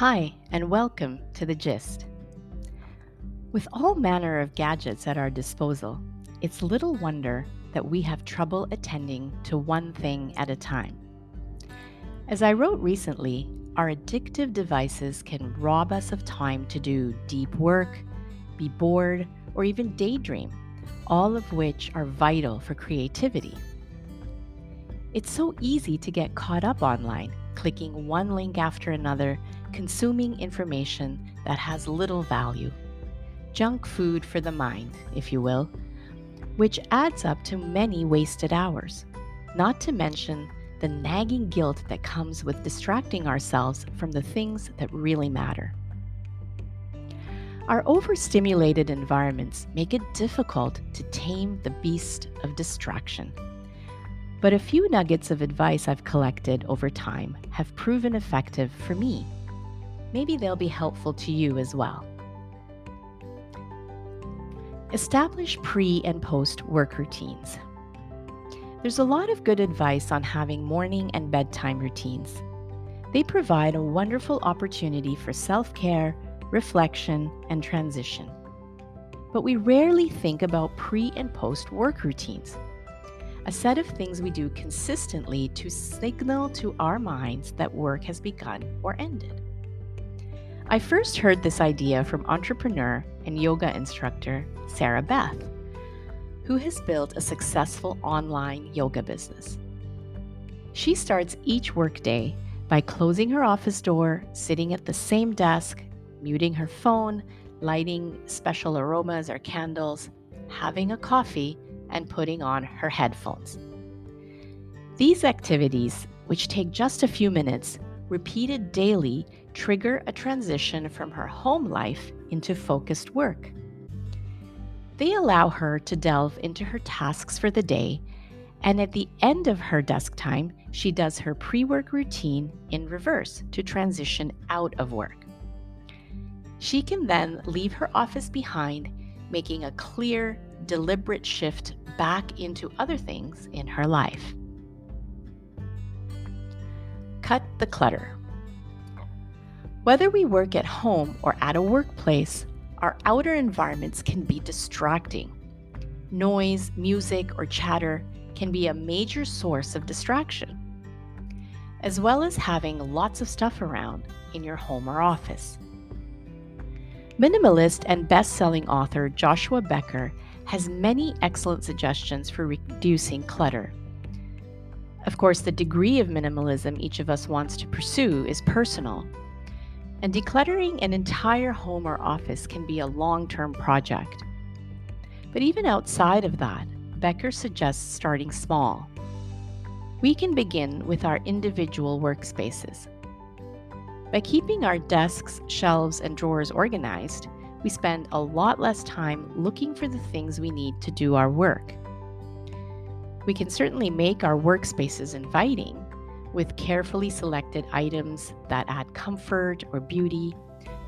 Hi, and welcome to The Gist. With all manner of gadgets at our disposal, it's little wonder that we have trouble attending to one thing at a time. As I wrote recently, our addictive devices can rob us of time to do deep work, be bored, or even daydream, all of which are vital for creativity. It's so easy to get caught up online, clicking one link after another, consuming information that has little value. Junk food for the mind, if you will, which adds up to many wasted hours. Not to mention the nagging guilt that comes with distracting ourselves from the things that really matter. Our overstimulated environments make it difficult to tame the beast of distraction. But a few nuggets of advice I've collected over time have proven effective for me. Maybe they'll be helpful to you as well. Establish pre and post work routines. There's a lot of good advice on having morning and bedtime routines. They provide a wonderful opportunity for self-care, reflection, and transition. But we rarely think about pre and post work routines, a set of things we do consistently to signal to our minds that work has begun or ended. I first heard this idea from entrepreneur and yoga instructor Sarah Beth, who has built a successful online yoga business. She starts each workday by closing her office door, sitting at the same desk, muting her phone, lighting special aromas or candles, having a coffee, and putting on her headphones. These activities, which take just a few minutes, repeated daily, trigger a transition from her home life into focused work. They allow her to delve into her tasks for the day, and at the end of her desk time, she does her pre-work routine in reverse to transition out of work. She can then leave her office behind, making a clear, deliberate shift back into other things in her life. Cut the clutter. Whether we work at home or at a workplace, our outer environments can be distracting. Noise, music, or chatter can be a major source of distraction, as well as having lots of stuff around in your home or office. Minimalist and best-selling author Joshua Becker has many excellent suggestions for reducing clutter. Of course, the degree of minimalism each of us wants to pursue is personal, and decluttering an entire home or office can be a long-term project. But even outside of that, Becker suggests starting small. We can begin with our individual workspaces. By keeping our desks, shelves, and drawers organized, we spend a lot less time looking for the things we need to do our work. We can certainly make our workspaces inviting with carefully selected items that add comfort or beauty,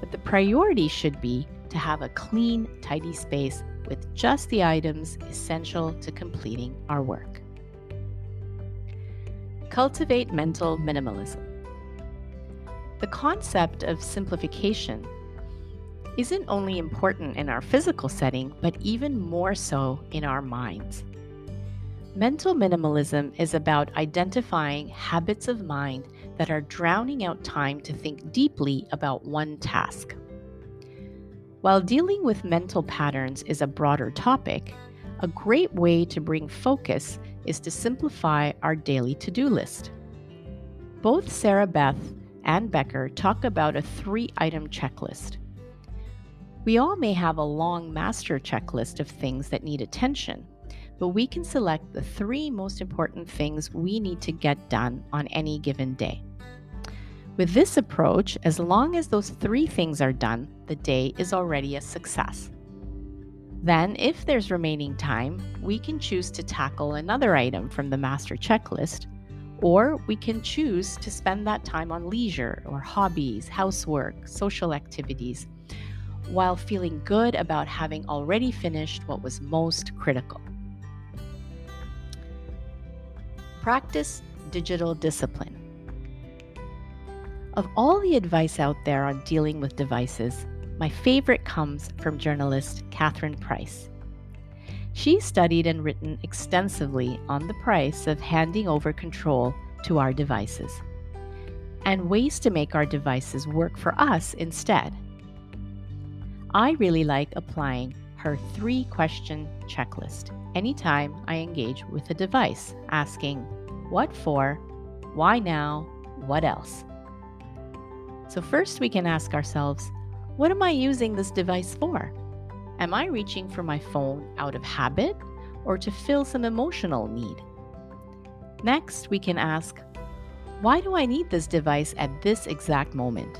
but the priority should be to have a clean, tidy space with just the items essential to completing our work. Cultivate mental minimalism. The concept of simplification isn't only important in our physical setting, but even more so in our minds. Mental minimalism is about identifying habits of mind that are drowning out time to think deeply about one task. While dealing with mental patterns is a broader topic, a great way to bring focus is to simplify our daily to-do list. Both Sarah Beth and Becker talk about a 3-item checklist. We all may have a long master checklist of things that need attention, but we can select the 3 most important things we need to get done on any given day. With this approach, as long as those 3 things are done, the day is already a success. Then, if there's remaining time, we can choose to tackle another item from the master checklist, or we can choose to spend that time on leisure or hobbies, housework, social activities, while feeling good about having already finished what was most critical. Practice digital discipline. Of all the advice out there on dealing with devices, my favorite comes from journalist Catherine Price. She studied and written extensively on the price of handing over control to our devices and ways to make our devices work for us instead. I really like applying her 3-question checklist anytime I engage with a device, asking, what for, why now, what else? So first we can ask ourselves, what am I using this device for? Am I reaching for my phone out of habit or to fill some emotional need? Next, we can ask, why do I need this device at this exact moment?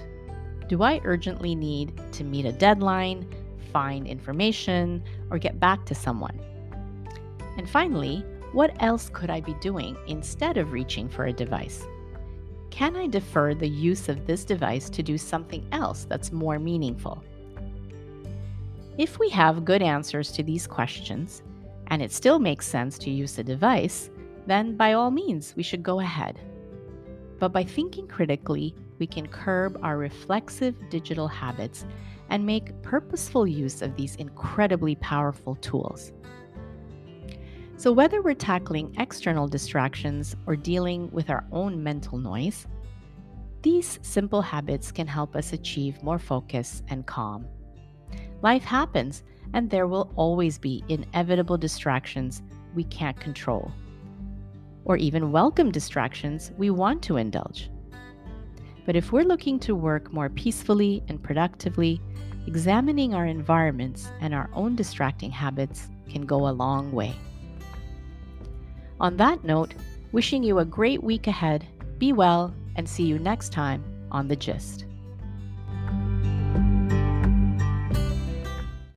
Do I urgently need to meet a deadline, find information, or get back to someone? And finally, what else could I be doing instead of reaching for a device? Can I defer the use of this device to do something else that's more meaningful? If we have good answers to these questions, and it still makes sense to use the device, then by all means, we should go ahead. But by thinking critically, we can curb our reflexive digital habits and make purposeful use of these incredibly powerful tools. So whether we're tackling external distractions or dealing with our own mental noise, these simple habits can help us achieve more focus and calm. Life happens, and there will always be inevitable distractions we can't control, or even welcome distractions we want to indulge. But if we're looking to work more peacefully and productively, examining our environments and our own distracting habits can go a long way. On that note, wishing you a great week ahead, be well, and see you next time on The Gist.